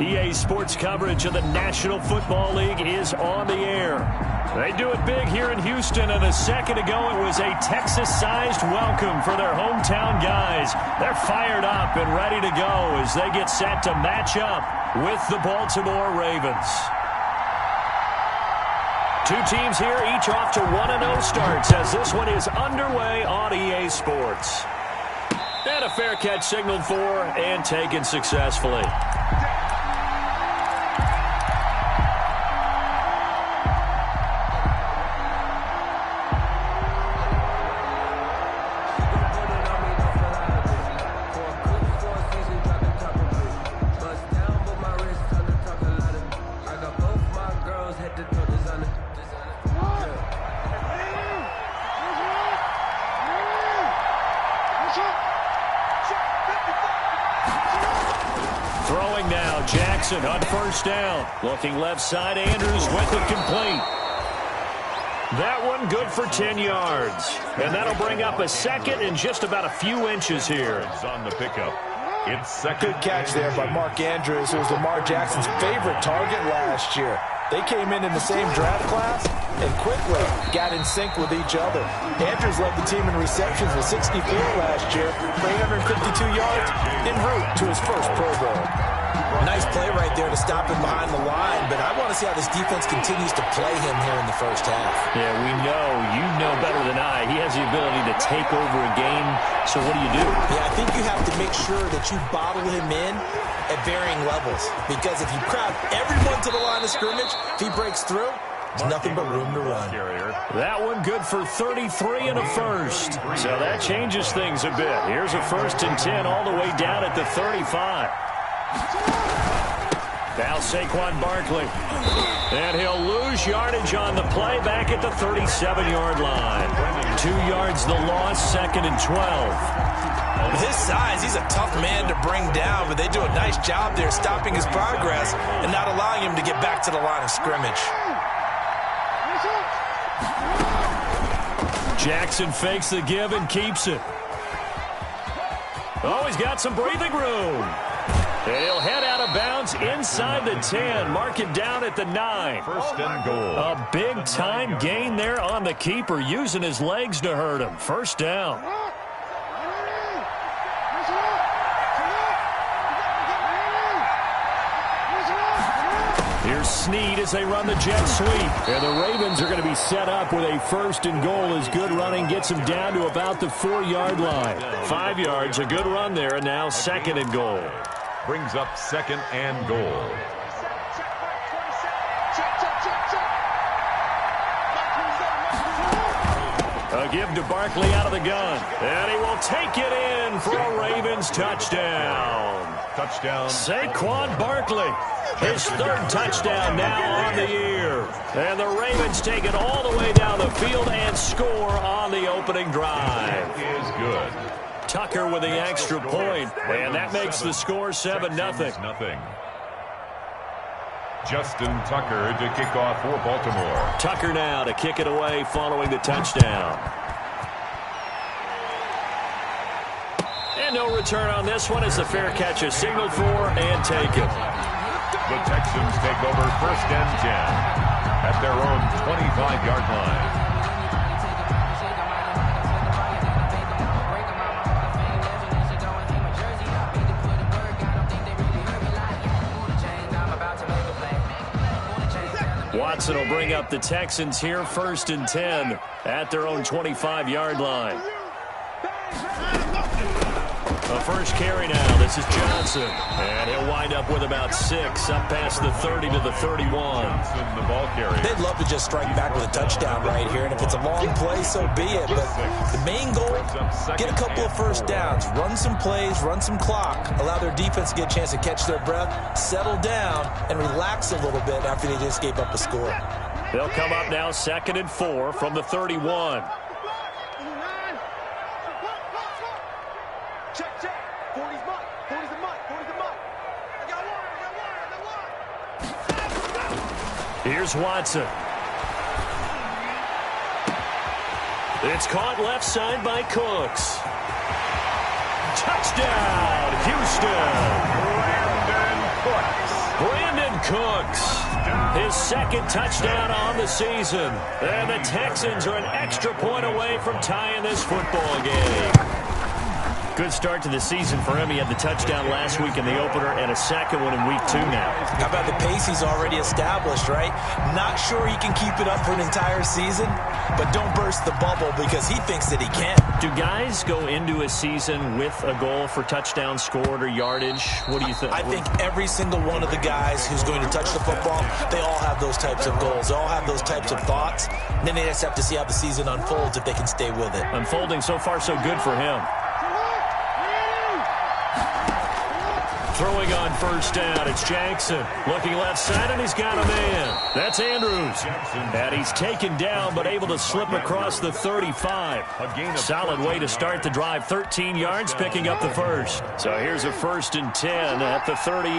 EA Sports coverage of the National Football League is on the air. They do it big here in Houston, and a second ago it was a Texas-sized welcome for their hometown guys. They're fired up and ready to go as they get set to match up with the Baltimore Ravens. Two teams here, each off to 1-0 starts as this one is underway on EA Sports. And a fair catch signaled for and taken successfully. Throwing now, Jackson on first down. Looking left side, Andrews with it complete. That one good for 10 yards. And that'll bring up a second and just about a few inches here. On the pickup. It's second. Good catch there by Mark Andrews, who was Lamar Jackson's favorite target last year. They came in the same draft class and quickly got in sync with each other. Andrews led the team in receptions with 64 last year for 852 yards en route to his first Pro Bowl. Nice play right there to stop him behind the line, but I want to see how this defense continues to play him here in the first half. Yeah, we know, you know better than I, he has the ability to take over a game, so what do you do? Yeah, I think you have to make sure that you bottle him in at varying levels, because if you crowd everyone to the line of scrimmage, if he breaks through, there's nothing but room to run. That one good for 33 and a first. So that changes things a bit. Here's a 1st and 10 all the way down at the 35. Now Saquon Barkley. And he'll lose yardage on the play back at the 37-yard line. 2 yards the loss, 2nd and 12. With his size, he's a tough man to bring down, but they do a nice job there stopping his progress and not allowing him to get back to the line of scrimmage. Jackson fakes the give and keeps it. Oh, he's got some breathing room. And he'll head out of bounds inside the 10. Mark it down at the 9. 1st and goal. A big-time gain there on the keeper, using his legs to hurt him. 1st down. Here's Snead as they run the jet sweep. And the Ravens are going to be set up with a 1st and goal as good running gets them down to about the 4-yard line. 5 yards, a good run there, and now 2nd and goal. Brings up 2nd and goal. A give to Barkley out of the gun. And he will take it in for a Ravens touchdown. Touchdown. Saquon Barkley. His 3rd touchdown now on the year. And the Ravens take it all the way down the field and score on the opening drive. Is good. Tucker with the extra point, and that makes the score 7-0. Justin Tucker to kick off for Baltimore. Tucker now to kick it away following the touchdown. And no return on this one as the fair catch is signaled for and taken. The Texans take over 1st and 10 at their own 25-yard line. Watson will bring up the Texans here, 1st and 10 at their own 25-yard line. A first carry now. This is Johnson. And he'll wind up with about 6 up past the 30 to the 31. Johnson, the ball carrier. They'd love to just strike back with a touchdown right here, and if it's a long play, so be it. But the main goal, get a couple of 1st downs, run some plays, run some clock, allow their defense to get a chance to catch their breath, settle down, and relax a little bit after they just gave up a score. They'll come up now 2nd and 4 from the 31. Here's Watson. It's caught left side by Cooks. Touchdown, Houston. Brandon Cooks. Cooks. His second touchdown on the season. And the Texans are an extra point away from tying this football game. Good start to the season for him. He had the touchdown last week in the opener and a second one in week 2 now. How about the pace he's already established, right? Not sure he can keep it up for an entire season, but don't burst the bubble because he thinks that he can. Do guys go into a season with a goal for touchdown scored or yardage? What do you think? I think every single one of the guys who's going to touch the football, they all have those types of goals. They all have those types of thoughts. And then they just have to see how the season unfolds if they can stay with it. Unfolding so far so good for him. Throwing on first down, it's Jackson. Looking left side, and he's got a man. That's Andrews. And he's taken down, but able to slip across the 35. Solid way to start the drive. 13 yards, picking up the first. So here's a 1st and 10 at the 38.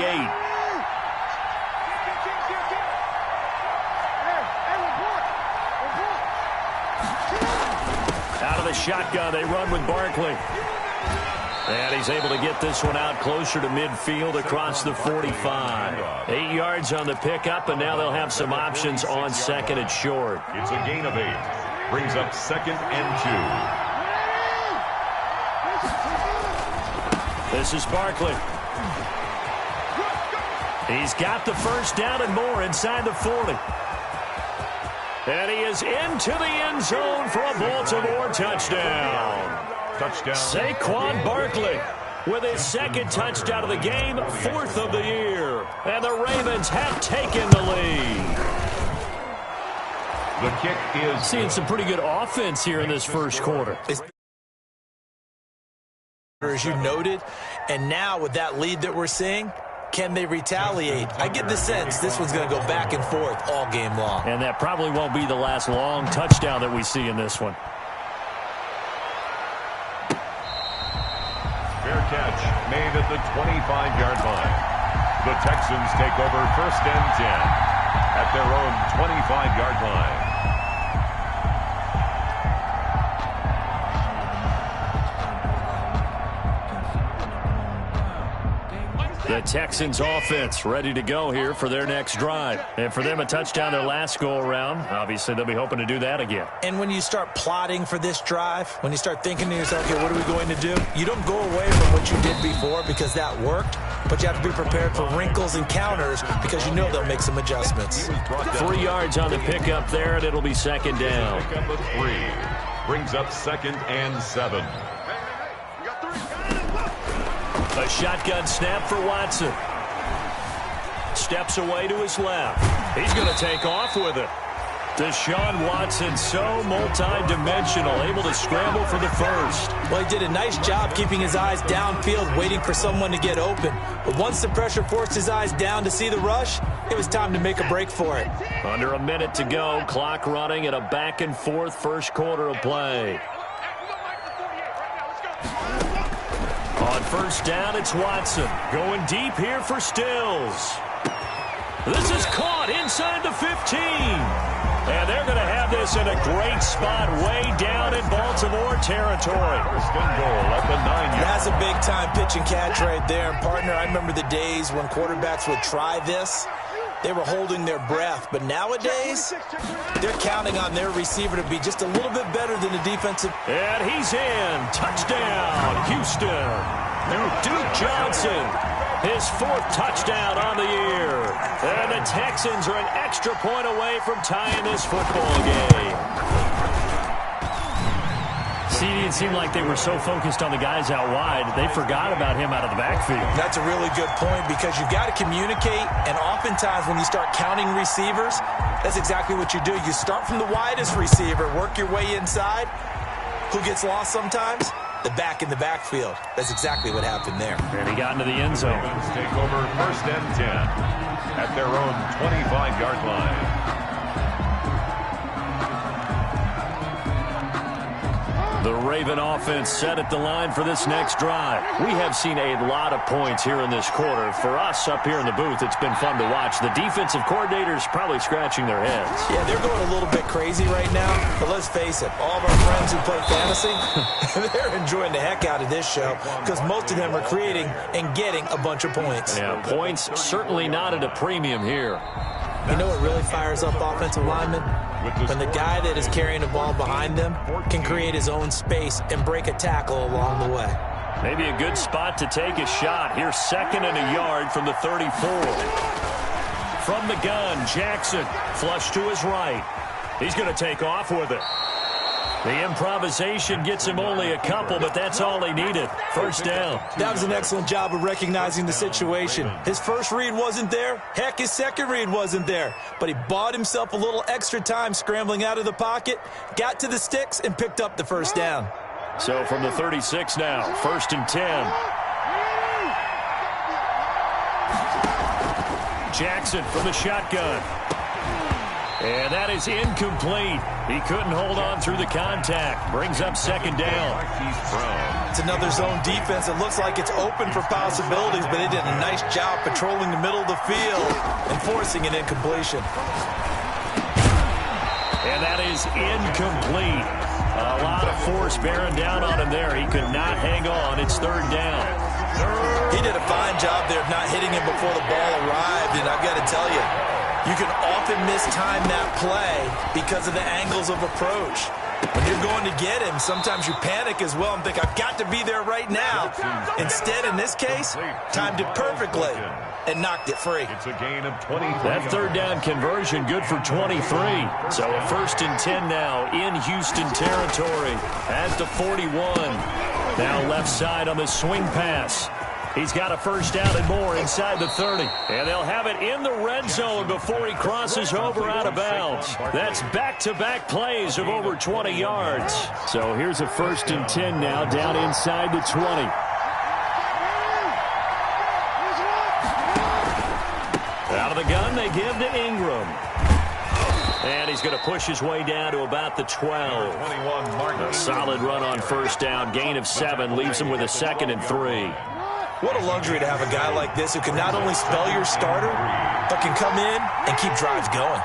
Out of the shotgun, they run with Barkley. And he's able to get this one out closer to midfield across the 45. 8 yards on the pickup, and now they'll have some options on second and short. It's a gain of 8. Brings up 2nd and 2. This is Barkley. He's got the first down and more inside the 40. And he is into the end zone for a Baltimore touchdown. Saquon Barkley with his 2nd touchdown of the game, 4th of the year. And the Ravens have taken the lead. The kick is... Seeing some pretty good offense here in this first quarter. As you noted, and now with that lead that we're seeing, can they retaliate? I get the sense this one's going to go back and forth all game long. And that probably won't be the last long touchdown that we see in this one. Fair catch made at the 25-yard line. The Texans take over 1st and 10 at their own 25-yard line. The Texans offense ready to go here for their next drive. And for them, a touchdown their last go-around. Obviously, they'll be hoping to do that again. And when you start plotting for this drive, when you start thinking to yourself, okay, what are we going to do? You don't go away from what you did before because that worked, but you have to be prepared for wrinkles and counters because you know they'll make some adjustments. 3 yards on the pickup there, and it'll be 2nd down. Pickup of 3. Brings up 2nd and 7. A shotgun snap for Watson. Steps away to his left. He's going to take off with it. Deshaun Watson, so multi-dimensional, able to scramble for the first. Well, he did a nice job keeping his eyes downfield, waiting for someone to get open. But once the pressure forced his eyes down to see the rush, it was time to make a break for it. Under a minute to go, clock running, and a back-and-forth first quarter of play. On first down, it's Watson. Going deep here for Stills. This is caught inside the 15. And they're going to have this in a great spot way down in Baltimore territory. First and goal at the 9-yard. That's a big-time pitch and catch right there. And, partner, I remember the days when quarterbacks would try this. They were holding their breath. But nowadays, they're counting on their receiver to be just a little bit better than the defensive. And he's in. Touchdown, Houston. Duke Johnson, his 4th touchdown on the year. And the Texans are an extra point away from tying this football game. See, it seemed like they were so focused on the guys out wide, they forgot about him out of the backfield. That's a really good point because you've got to communicate, and oftentimes when you start counting receivers, that's exactly what you do. You start from the widest receiver, work your way inside. Who gets lost sometimes? The back in the backfield. That's exactly what happened there. And he got into the end zone. Ravens take over 1st and 10 at their own 25-yard line. The Raven offense set at the line for this next drive. We have seen a lot of points here in this quarter. For us up here in the booth, it's been fun to watch. The defensive coordinators probably scratching their heads. Yeah, they're going a little bit crazy right now. But let's face it, all of our friends who play fantasy, they're enjoying the heck out of this show because most of them are creating and getting a bunch of points. Yeah, points certainly not at a premium here. You know what really fires up offensive linemen? When the guy that is carrying the ball behind them can create his own space and break a tackle along the way. Maybe a good spot to take a shot. Here's 2nd and a yard from the 34. From the gun, Jackson, flush to his right. He's going to take off with it. The improvisation gets him only a couple, but that's all he needed. First down. That was an excellent job of recognizing the situation. His first read wasn't there. Heck, his second read wasn't there. But he bought himself a little extra time scrambling out of the pocket, got to the sticks, and picked up the first down. So from the 36 now, 1st and 10. Jackson from the shotgun. And that is incomplete. He couldn't hold on through the contact. Brings up 2nd down. It's another zone defense. It looks like it's open for possibilities, but they did a nice job patrolling the middle of the field and forcing an incompletion. And that is incomplete. A lot of force bearing down on him there. He could not hang on. It's 3rd down. He did a fine job there of not hitting him before the ball arrived, and I've got to tell you, you can often mistime that play because of the angles of approach. When you're going to get him, sometimes you panic as well and think, I've got to be there right now. Instead, in this case, timed it perfectly and knocked it free. It's a gain of 23. That 3rd down conversion good for 23. So a 1st and 10 now in Houston territory at the 41. Now left side on the swing pass. He's got a first down and more inside the 30. And they'll have it in the red zone before he crosses over out of bounds. That's back-to-back plays of over 20 yards. So here's a 1st and 10 now down inside the 20. Out of the gun, they give to Ingram. And he's going to push his way down to about the 12. A solid run on first down. Gain of 7 leaves him with a 2nd and 3. What a luxury to have a guy like this who can not only spell your starter, but can come in and keep drives going.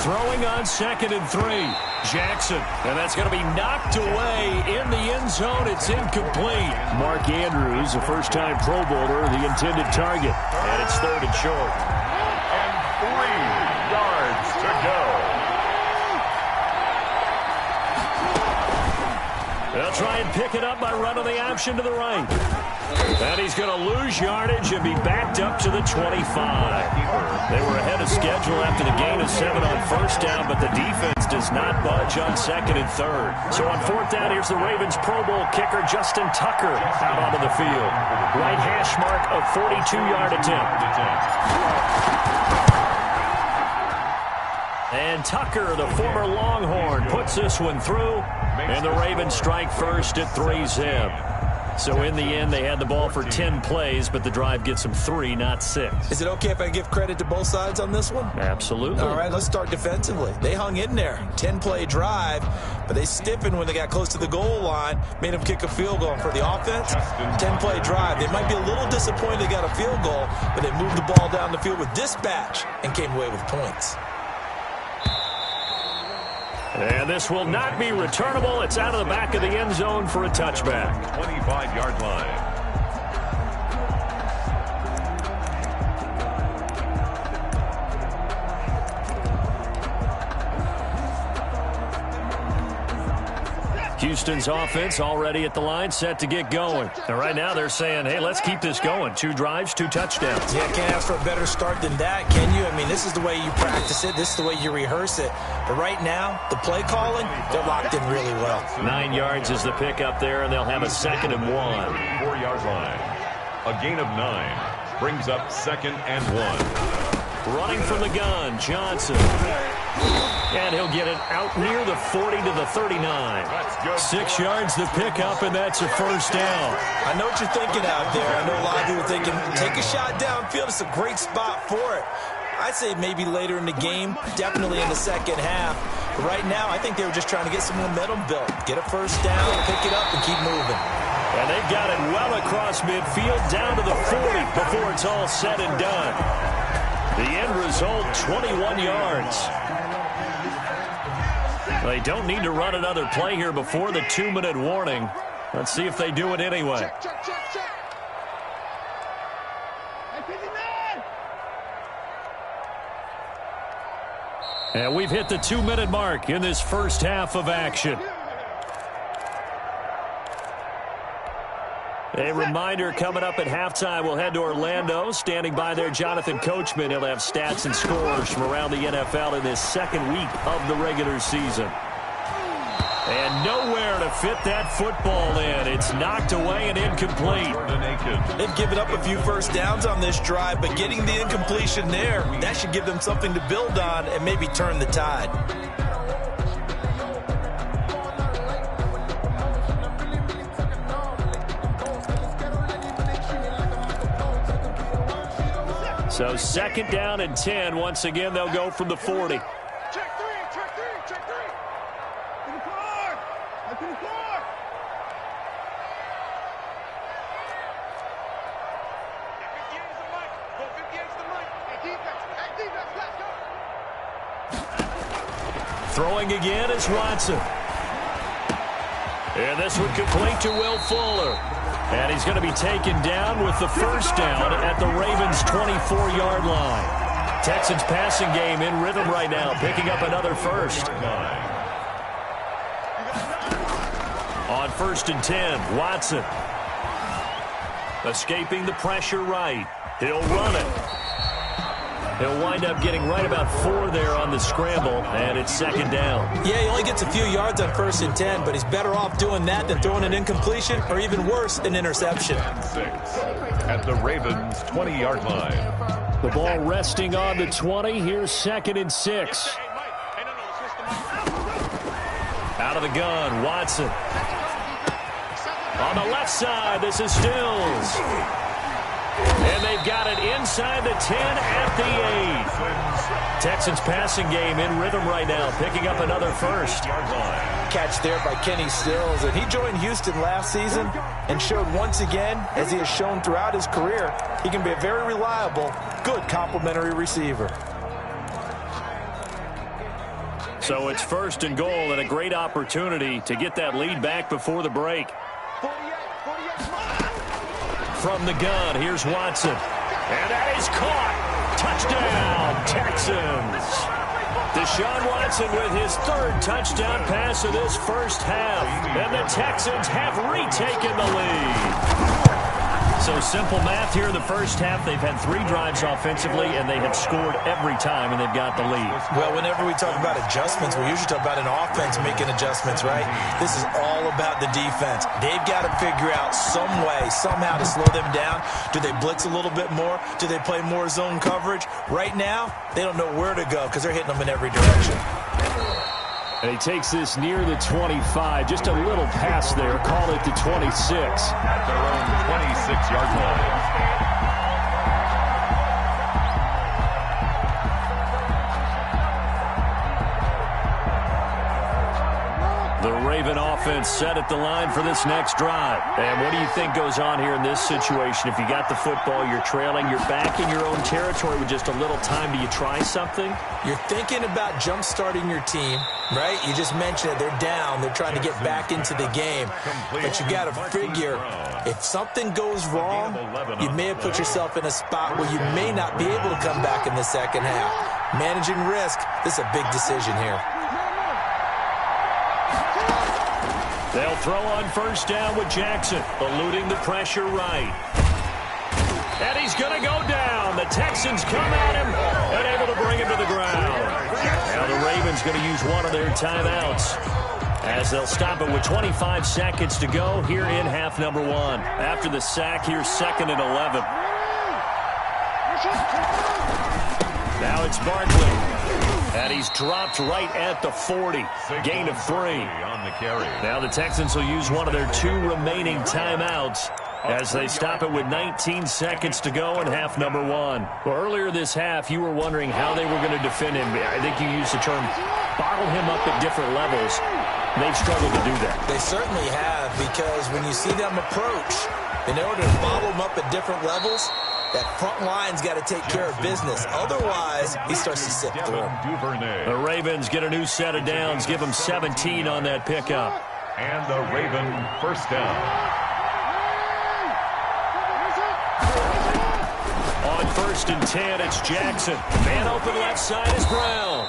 Throwing on 2nd and 3. Jackson. And that's going to be knocked away in the end zone. It's incomplete. Mark Andrews, a first-time Pro Bowler, the intended target. And it's 3rd and short. And 3 yards to go. They'll try and pick it up by running the option to the right. And he's going to lose yardage and be backed up to the 25. They were ahead of schedule after the gain of 7 on first down, but the defense does not budge on 2nd and 3rd. So on 4th down, here's the Ravens Pro Bowl kicker Justin Tucker out onto the field. Right hash mark of 42-yard attempt. And Tucker, the former Longhorn, puts this one through. And the Ravens strike first at 3-zip. So in the end, they had the ball for 10 plays, but the drive gets them 3, not 6. Is it okay if I give credit to both sides on this one? Absolutely. All right, let's start defensively. They hung in there. 10-play drive, but they stiffened when they got close to the goal line, made them kick a field goal. And for the offense, 10-play drive. They might be a little disappointed they got a field goal, but they moved the ball down the field with dispatch and came away with points. And this will not be returnable. It's out of the back of the end zone for a touchback. 25-yard line. Houston's offense already at the line, set to get going. And right now they're saying, hey, let's keep this going. 2 drives, 2 touchdowns. Yeah, can't ask for a better start than that, can you? I mean, this is the way you practice it. This is the way you rehearse it. But right now, the play calling, they're locked in really well. 9 yards is the pickup there, and they'll have a 2nd and 1. 4-yard line. A gain of 9 brings up 2nd and 1. Running from the gun, Johnson. And he'll get it out near the 40 to the 39. 6 yards the pickup, and that's a first down. I know what you're thinking out there. I know a lot of you are thinking, take a shot downfield. It's a great spot for it. I'd say maybe later in the game, definitely in the second half. But right now, I think they were just trying to get some momentum built. Get a first down, pick it up, and keep moving. And they've got it well across midfield down to the 40 before it's all said and done. The end result, 21 yards. They don't need to run another play here before the 2-minute warning. Let's see if they do it anyway. And we've hit the 2-minute mark in this first half of action. A reminder, coming up at halftime, we'll head to Orlando. Standing by there, Jonathan Coachman. He'll have stats and scores from around the NFL in this second week of the regular season. And nowhere to fit that football in. It's knocked away and incomplete. They've given up a few first downs on this drive, but getting the incompletion there, that should give them something to build on and maybe turn the tide. So second down and 10. Once again, they'll go from the 40. Throwing again is Watson. And this one complete to Will Fuller. And he's going to be taken down with the first down at the Ravens' 24-yard line. Texans passing game in rhythm right now, picking up another first. On 1st and 10, Watson. Escaping the pressure right. He'll run it. He'll wind up getting right about 4 there on the scramble, and it's second down. Yeah, he only gets a few yards on 1st and 10, but he's better off doing that than throwing an incompletion, or even worse, an interception. 6 at the Ravens' 20-yard line. The ball resting on the 20. Here's 2nd and 6. Out of the gun, Watson. On the left side, this is Stills. And they've got it inside the 10 at the 8. Texans passing game in rhythm right now, picking up another first. Catch there by Kenny Stills, and he joined Houston last season and showed once again, as he has shown throughout his career, he can be a very reliable, good complementary receiver. So it's 1st and goal and a great opportunity to get that lead back before the break. From the gun, here's Watson. And that is caught. Touchdown, Texans. Deshaun Watson with his 3rd touchdown pass of this first half. And the Texans have retaken the lead. So simple math here in the first half. They've had 3 drives offensively, and they have scored every time, and they've got the lead. Well, whenever we talk about adjustments, we usually talk about an offense making adjustments, right? This is all about the defense. They've got to figure out some way, somehow to slow them down. Do they blitz a little bit more? Do they play more zone coverage? Right now, they don't know where to go because they're hitting them in every direction. And he takes this near the 25. Just a little pass there. Call it the 26. At their own 26-yard line. The Raven offense set at the line for this next drive. And what do you think goes on here in this situation? If you got the football, you're trailing, you're back in your own territory with just a little time. Do you try something? You're thinking about jump-starting your team, right? You just mentioned it. They're down. They're trying to get back into the game. But you got to figure, if something goes wrong, you may have put yourself in a spot where you may not be able to come back in the second half. Managing risk, this is a big decision here. They'll throw on first down with Jackson, eluding the pressure right. And he's going to go down. The Texans come at him and able to bring him to the ground. Now the Ravens going to use one of their timeouts as they'll stop it with 25 seconds to go here in half number 1. After the sack, here's 2nd and 11. Now it's Barkley. And he's dropped right at the 40. Gain of 3. On the carry. Now the Texans will use one of their 2 remaining timeouts as they stop it with 19 seconds to go in half number one. Well, earlier this half, you were wondering how they were going to defend him. I think you used the term bottle him up at different levels. They've struggled to do that. They certainly have, because when you see them approach, in order to bottle him up at different levels, that front line's got to take care of business. Otherwise, he starts to sift through. The Ravens get a new set of downs, give them 17 on that pickup. And the Raven first down. On 1st and 10, it's Jackson. Man open left side is Brown.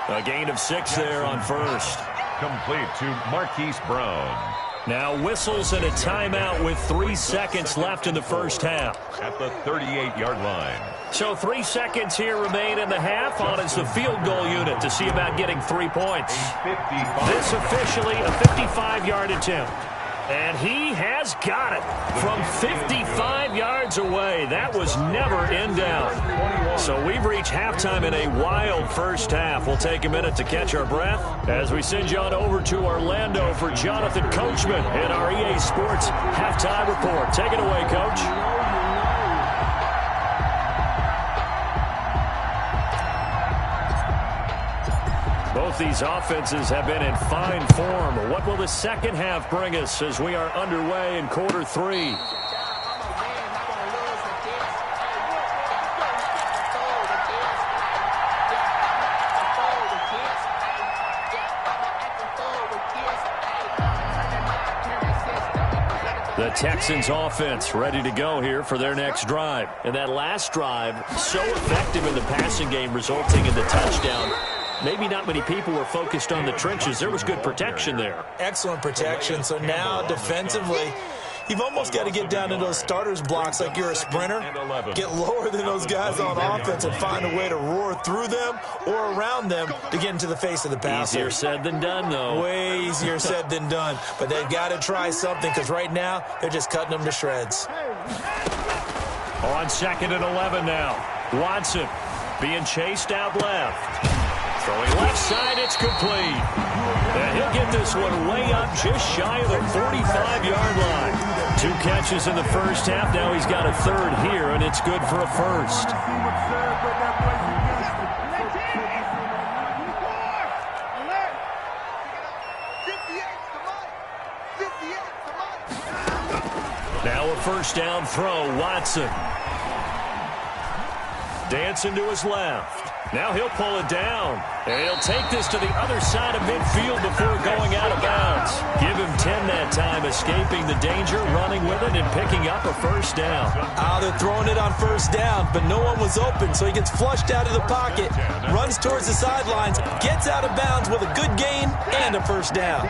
A gain of 6 there on first. Complete to Marquise Brown. Now whistles and a timeout with 3 seconds left in the first half. At the 38-yard line. So 3 seconds here remain in the half. On is the field goal unit to see about getting 3 points. This officially a 55-yard attempt. And he has got it from 55 yards away. That was never in doubt. So we've reached halftime in a wild first half. We'll take a minute to catch our breath as we send you on over to Orlando for Jonathan Coachman in our EA Sports Halftime Report. Take it away, Coach. Both these offenses have been in fine form. What will the second half bring us as we are underway in quarter 3? The Texans offense ready to go here for their next drive. And that last drive, so effective in the passing game, resulting in the touchdown. Maybe not many people were focused on the trenches. There was good protection there. Excellent protection. So now defensively, you've almost got to get down to those starters blocks like you're a sprinter. Get lower than those guys on offense and find a way to roar through them or around them to get into the face of the passer. Easier said than done, though. Way easier said than done. But they've got to try something, because right now they're just cutting them to shreds. On 2nd and 11 now. Watson being chased out left. Throwing left side, it's complete. And he'll get this one way up just shy of the 45-yard line. 2 catches in the first half. Now he's got a third here, and it's good for a first. Now a first down throw, Watson. Dancing to his left. Now he'll pull it down, and he'll take this to the other side of midfield before going out of bounds. Give him 10 that time, escaping the danger, running with it, and picking up a first down. They're throwing it on first down, but no one was open, so he gets flushed out of the pocket, runs towards the sidelines, gets out of bounds with a good gain and a first down.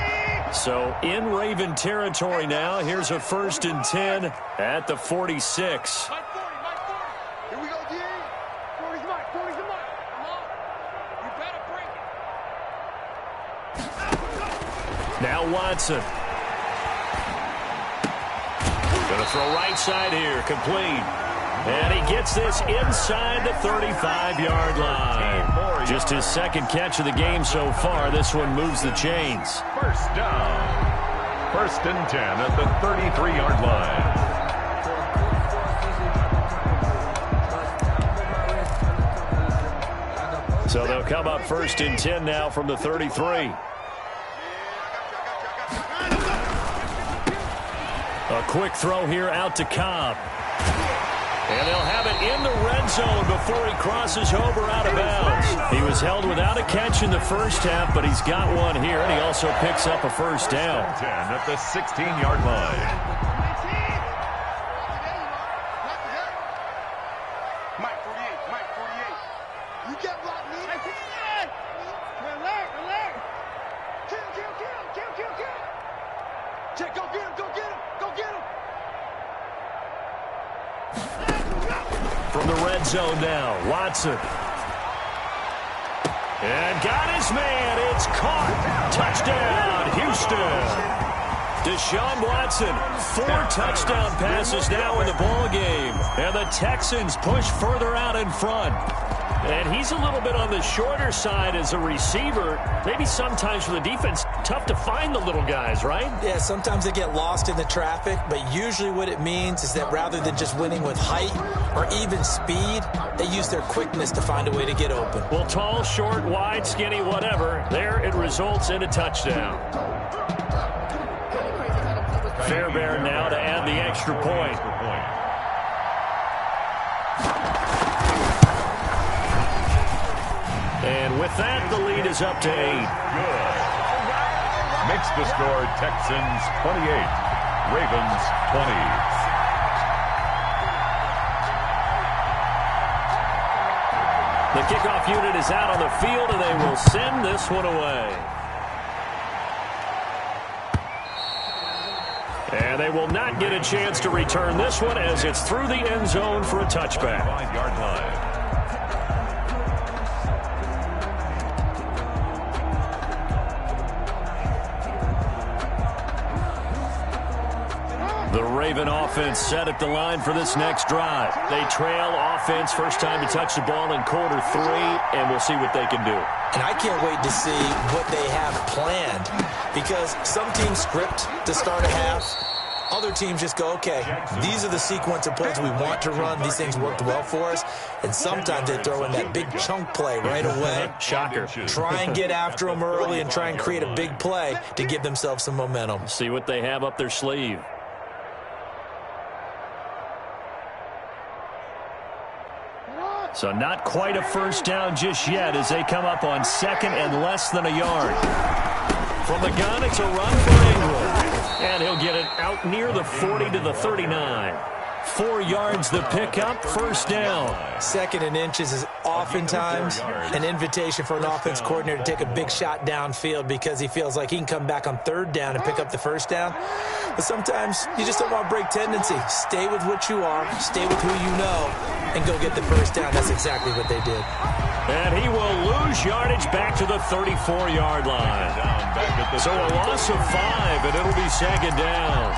So in Raven territory now, here's a 1st and 10 at the 46. Now Watson. Going to throw right side here, complete. And he gets this inside the 35-yard line. Just his second catch of the game so far. This one moves the chains. First down. 1st and 10 at the 33-yard line. So they'll come up 1st and 10 now from the 33. A quick throw here out to Cobb. And they'll have it in the red zone before he crosses over out of bounds. He was held without a catch in the first half, but he's got one here, and he also picks up a first down. 10 at the 16-yard line. From the red zone now, Watson. And got his man. It's caught. Touchdown, Houston. Deshaun Watson, 4 touchdown passes now in the ball game. And the Texans push further out in front. And he's a little bit on the shorter side as a receiver. Maybe sometimes for the defense, tough to find the little guys, right? Yeah, sometimes they get lost in the traffic, but usually what it means is that rather than just winning with height or even speed, they use their quickness to find a way to get open. Well, tall, short, wide, skinny, whatever, there it results in a touchdown. Fairbairn now to add the extra point. And with that, the lead is up to 8. Good. Makes the score Texans 28, Ravens 20. The kickoff unit is out on the field, and they will send this one away. And they will not get a chance to return this one as it's through the end zone for a touchback. 5-yard line. The Raven offense set at the line for this next drive. They trail offense first time to touch the ball in quarter 3, and we'll see what they can do. And I can't wait to see what they have planned, because some teams script to start a half. Other teams just go, okay, these are the sequence of plays we want to run. These things worked well for us. And sometimes they throw in that big chunk play right away. Shocker. Try and get after them early and try and create a big play to give themselves some momentum. See what they have up their sleeve. So not quite a first down just yet as they come up on second and less than a yard. From the gun, it's a run for England. And he'll get it out near the 40 to the 39. 4 yards the pickup, first down. Second and inches is oftentimes an invitation for an offense coordinator to take a big shot downfield because he feels like he can come back on third down and pick up the first down. But sometimes you just don't want to break tendency. Stay with what you are, stay with who you know, and go get the first down. That's exactly what they did. And he will lose yardage back to the 34-yard line. So a loss of 5, and it'll be second down.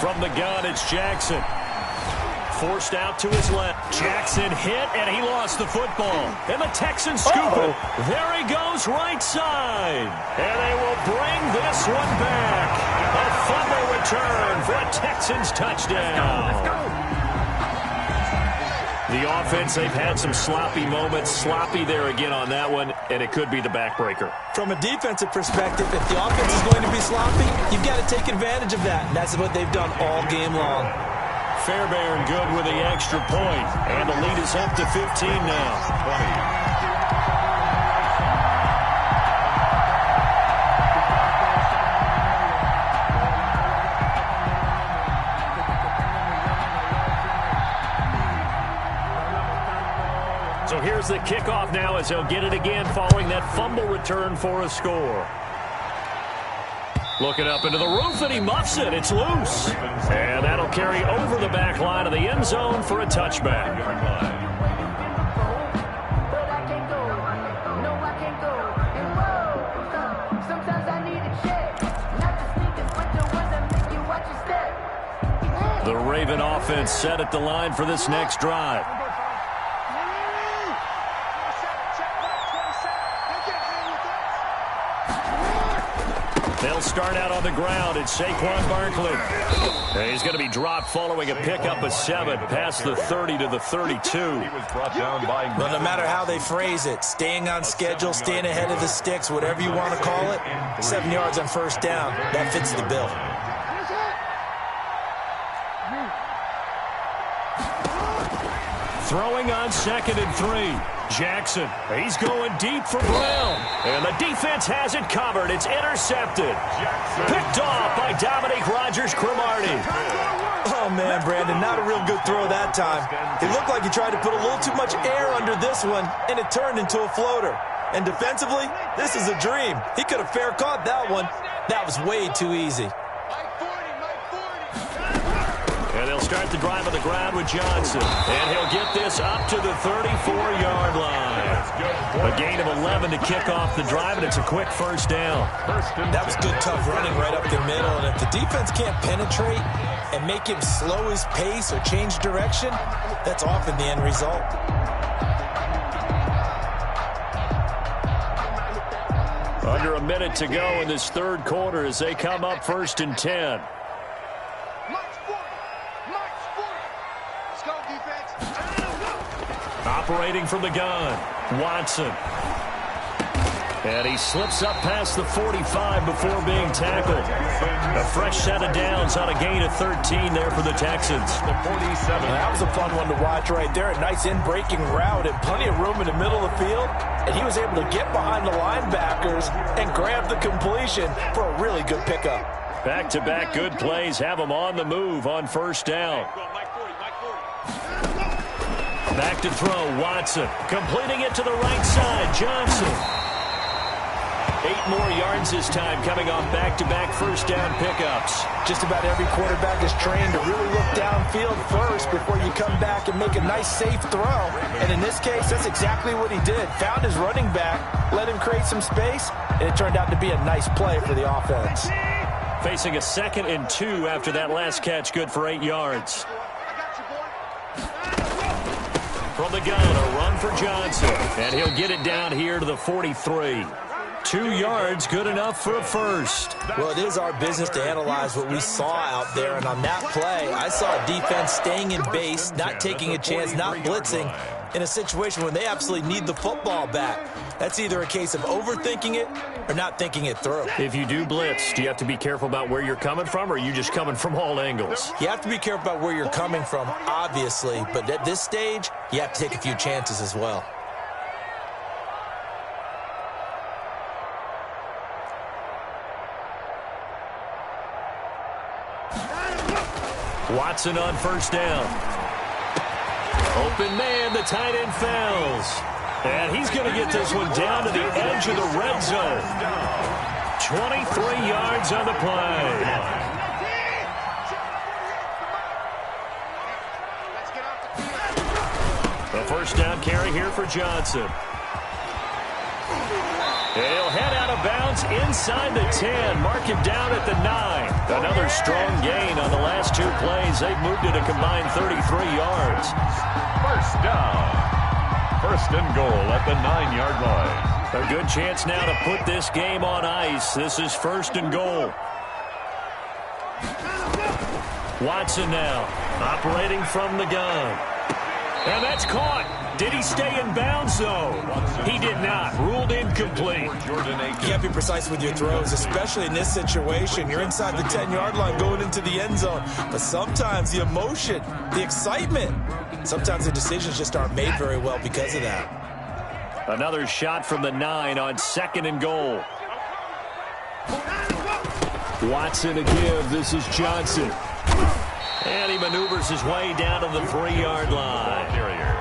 From the gun, it's Jackson. Forced out to his left. Jackson hit, and he lost the football. And the Texans scoop it. There he goes, right side. And they will bring this one back. A fumble return for a Texans touchdown. The offense, they've had some sloppy moments. Sloppy there again on that one, and it could be the backbreaker. From a defensive perspective, if the offense is going to be sloppy, you've got to take advantage of that. And that's what they've done all game long. Fairbairn good with the extra point, and the lead is up to 15 now. 20. So here's the kickoff now as they'll get it again following that fumble return for a score. Looking up into the roof, and he muffs it. It's loose. And that'll carry over the back line of the end zone for a touchback. The Raven offense set at the line for this next drive. They'll start out on the ground. It's Saquon Barkley. And he's going to be dropped following a pickup of 7 past the 30 to the 32. Well, no matter how they phrase it, staying on schedule, staying ahead of the sticks, whatever you want to call it, 7 yards on first down, that fits the bill. Throwing on 2nd and 3. Jackson, he's going deep for Brown. And the defense has it covered. It's intercepted. Picked off by Dominique Rodgers-Cromartie. Oh, man, Brandon, not a real good throw that time. It looked like he tried to put a little too much air under this one, and it turned into a floater. And defensively, this is a dream. He could have fair caught that one. That was way too easy. And they'll start the drive on the ground with Johnson. And he'll get this up to the 34-yard line. A gain of 11 to kick off the drive, and it's a quick first down. That was good, tough running right up the middle. And if the defense can't penetrate and make him slow his pace or change direction, that's often the end result. Under a minute to go in this third quarter as they come up 1st and 10. Operating from the gun, Watson. And he slips up past the 45 before being tackled. A fresh set of downs on a gain of 13 there for the Texans. That was a fun one to watch right there. A nice in-breaking route and plenty of room in the middle of the field. And he was able to get behind the linebackers and grab the completion for a really good pickup. Back-to-back good plays have him on the move on first down. Back to throw, Watson. Completing it to the right side, Johnson. 8 more yards this time coming off back-to-back first down pickups. Just about every quarterback is trained to really look downfield first before you come back and make a nice, safe throw. And in this case, that's exactly what he did. Found his running back, let him create some space, and it turned out to be a nice play for the offense. Facing a 2nd and 2 after that last catch, good for 8 yards. From the gun, a run for Johnson. And he'll get it down here to the 43. 2 yards, good enough for a first. Well, it is our business to analyze what we saw out there. And on that play, I saw a defense staying in base, not taking a chance, not blitzing, in a situation when they absolutely need the football back. That's either a case of overthinking it or not thinking it through. If you do blitz, do you have to be careful about where you're coming from, or are you just coming from all angles? You have to be careful about where you're coming from, obviously. But at this stage, you have to take a few chances as well. Watson on first down. Open man, the tight end fails. And he's going to get this one down to the edge of the red zone. 23 yards on the play. The first down carry here for Johnson. He'll head out of bounds inside the 10. Mark him down at the 9. Another strong gain on the last 2 plays. They've moved it a combined 33 yards. First down. 1st and goal at the 9-yard line. A good chance now to put this game on ice. This is 1st and goal. Watson now operating from the gun. And that's caught. Did he stay in bounds, though? He did not. Ruled incomplete. You have to be precise with your throws, especially in this situation. You're inside the 10-yard line going into the end zone. But sometimes the emotion, the excitement, sometimes the decisions just aren't made very well because of that. Another shot from the 9 on 2nd and goal. Watson to give. This is Johnson. And he maneuvers his way down to the 3-yard line.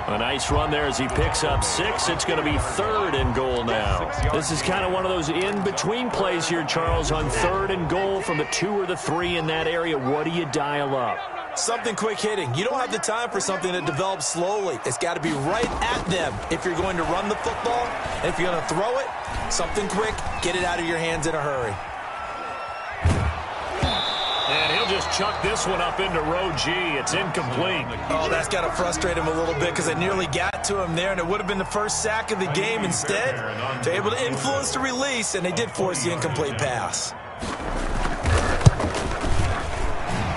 A nice run there as he picks up 6. It's going to be 3rd and goal now. This is kind of one of those in-between plays here, Charles, on 3rd and goal from the 2 or the 3 in that area. What do you dial up? Something quick hitting. You don't have the time for something that develops slowly. It's got to be right at them if you're going to run the football. And if you're going to throw it, something quick, get it out of your hands in a hurry. And he'll just chuck this one up into row G. It's incomplete. Oh, that's got to frustrate him a little bit because it nearly got to him there, and it would have been the first sack of the game. Instead, they're able to influence the release, and they did force the incomplete pass.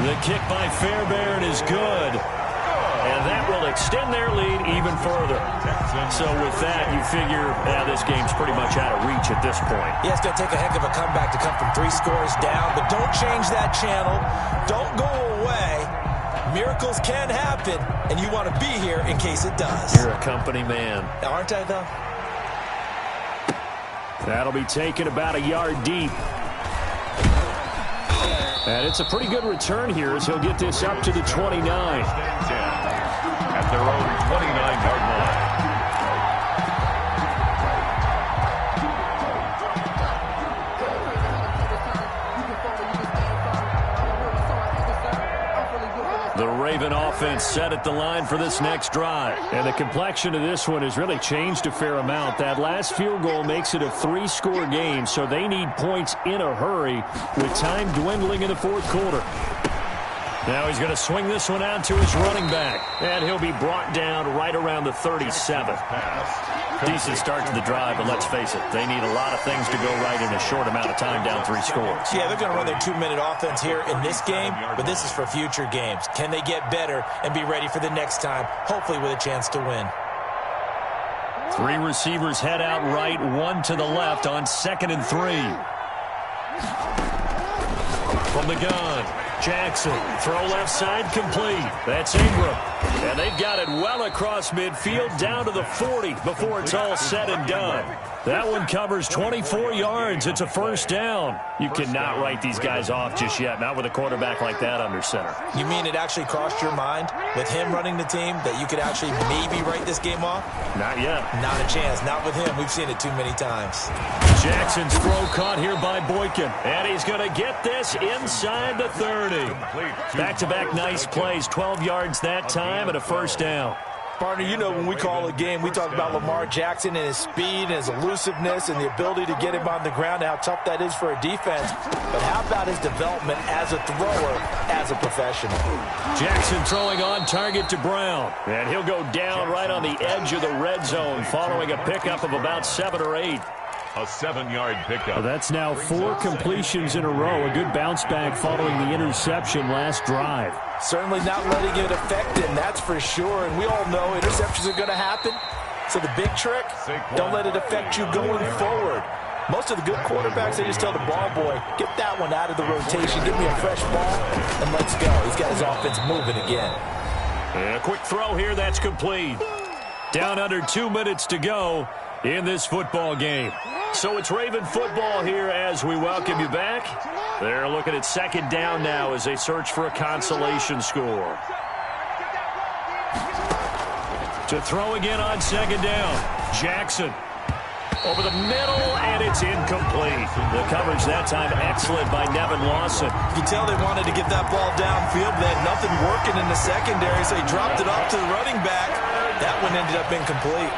The kick by Fairbairn is good. And that will extend their lead even further. So with that, you figure this game's pretty much out of reach at this point. Yeah, it's going to take a heck of a comeback to come from 3 scores down, but don't change that channel. Don't go away. Miracles can happen, and you want to be here in case it does. You're a company man. Aren't I, though? That'll be taken about a yard deep. And it's a pretty good return here as he'll get this up to the 29. At their own 29-yard line. The Raven offense set at the line for this next drive. And the complexion of this one has really changed a fair amount. That last field goal makes it a 3-score game, so they need points in a hurry with time dwindling in the fourth quarter. Now he's going to swing this one out to his running back, and he'll be brought down right around the 37. Decent start to the drive, but let's face it, they need a lot of things to go right in a short amount of time, down 3 scores. Yeah, they're going to run their 2-minute offense here in this game, but this is for future games. Can they get better and be ready for the next time, hopefully with a chance to win? 3 receivers head out right, 1 to the left on 2nd and 3. From the gun, Jackson, throw left side complete. That's Ingram. And they've got it well across midfield down to the 40 before it's all said and done. That one covers 24 yards. It's a first down. You cannot write these guys off just yet, not with a quarterback like that under center. You mean it actually crossed your mind with him running the team that you could actually maybe write this game off? Not yet. Not a chance. Not with him. We've seen it too many times. Jackson's throw caught here by Boykin. And he's going to get this inside the 30. Back-to-back nice plays. 12 yards that time and a first down. Partner, you know when we call a game, we talk about Lamar Jackson and his speed and his elusiveness and the ability to get him on the ground and how tough that is for a defense. But how about his development as a thrower, as a professional? Jackson throwing on target to Brown. And he'll go down right on the edge of the red zone following a pickup of about 7 or 8. A 7-yard pickup. Well, that's now 4 completions in a row. A good bounce back following the interception last drive. Certainly not letting it affect him, that's for sure. And we all know interceptions are going to happen. So the big trick, don't let it affect you going forward. Most of the good quarterbacks, they just tell the ball boy, get that one out of the rotation, give me a fresh ball, and let's go. He's got his offense moving again. And a quick throw here, that's complete. Down under 2 minutes to go in this football game. So it's Raven football here as we welcome you back. They're looking at 2nd down now as they search for a consolation score. To throw again on 2nd down. Jackson over the middle, and it's incomplete. The coverage that time excellent by Nevin Lawson. You can tell they wanted to get that ball downfield. They had nothing working in the secondary, so they dropped it off to the running back. That one ended up incomplete.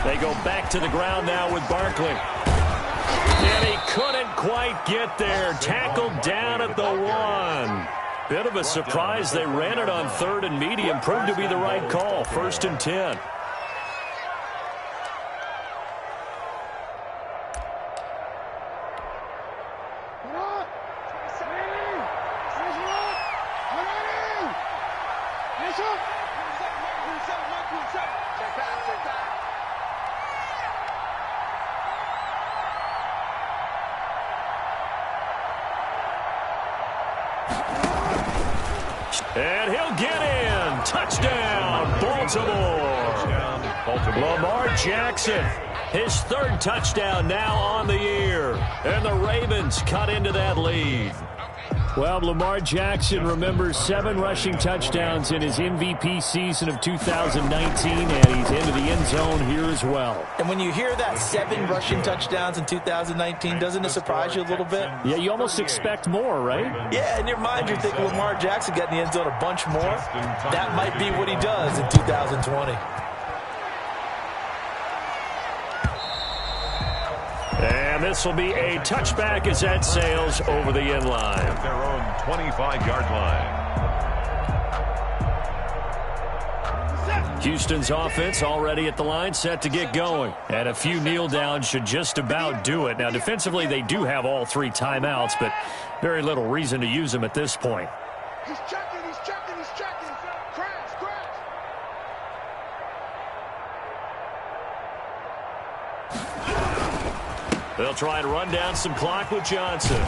They go back to the ground now with Barkley. And he couldn't quite get there. Tackled down at the 1. Bit of a surprise. They ran it on 3rd and medium. Proved to be the right call. 1st and 10. And he'll get in. Touchdown, Baltimore. Lamar Jackson, his 3rd touchdown now on the year. And the Ravens cut into that lead. Well, Lamar Jackson remembers 7 rushing touchdowns in his MVP season of 2019, and he's into the end zone here as well. And when you hear that 7 rushing touchdowns in 2019, doesn't it surprise you a little bit? Yeah, you almost expect more, right? Yeah, in your mind you're thinking Lamar Jackson got in the end zone a bunch more. That might be what he does in 2020. And this will be a touchback as that sails over the end line. At their own 25-yard line. Houston's offense already at the line, set to get going. And a few kneel downs should just about do it. Now, defensively, they do have all 3 timeouts, but very little reason to use them at this point. He's checking, he's checking, he's checking. Crash, crash. They'll try and run down some clock with Johnson.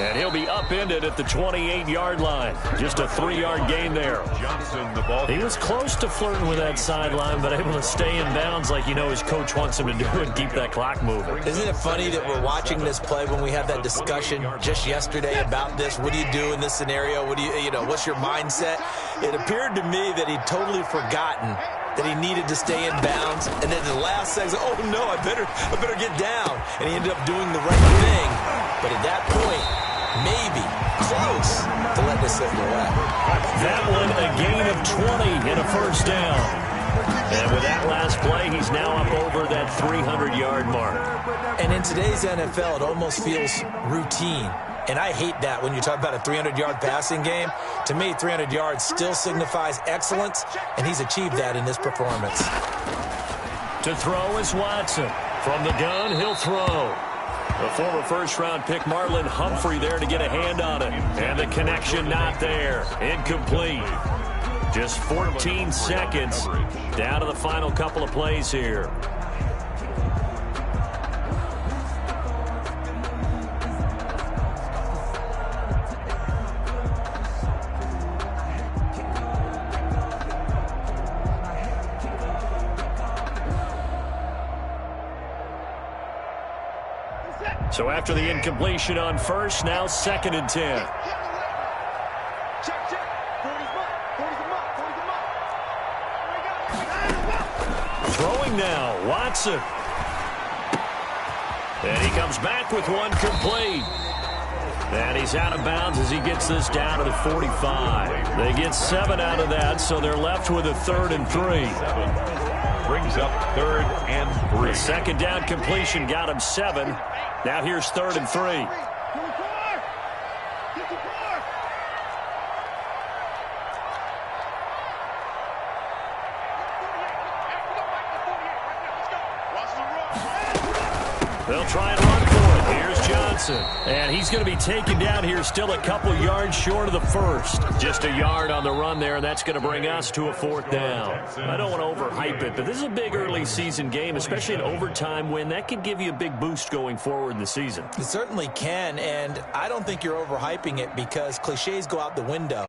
And he'll be upended at the 28-yard line. Just a 3-yard gain there. Johnson, the ball. He was close to flirting with that sideline, but able to stay in bounds like you know his coach wants him to do and keep that clock moving. Isn't it funny that we're watching this play when we had that discussion just yesterday about this? What do you do in this scenario? What do you know, what's your mindset? It appeared to me that he'd totally forgotten that he needed to stay in bounds, and then the last second, oh no, I better get down. And he ended up doing the right thing. But at that point, maybe close to let this slip away. That one a gain of 20 and a first down. And with that last play, he's now up over that 300-yard mark. And in today's NFL, it almost feels routine. And I hate that when you talk about a 300-yard passing game. To me, 300 yards still signifies excellence, and he's achieved that in this performance. To throw is Watson. From the gun, he'll throw. The former first-round pick Marlon Humphrey there to get a hand on it. And the connection not there. Incomplete. Just 14 seconds down to the final couple of plays here. So after the incompletion on first, now 2nd and 10. Throwing now, Watson. And he comes back with one complete. And he's out of bounds as he gets this down to the 45. They get 7 out of that, so they're left with a 3rd and 3. Brings up 3rd and 3. The second down completion got him 7. Now here's 3rd and 3. They'll try and run for it. Here's Johnson. And he's going to be taken down here still a couple yards short of the first. Just a yard on the run there, and that's going to bring us to a 4th down. I don't want to overhype it, but this is a big early season game, especially an overtime win. That could give you a big boost going forward in the season. It certainly can, and I don't think you're overhyping it because cliches go out the window.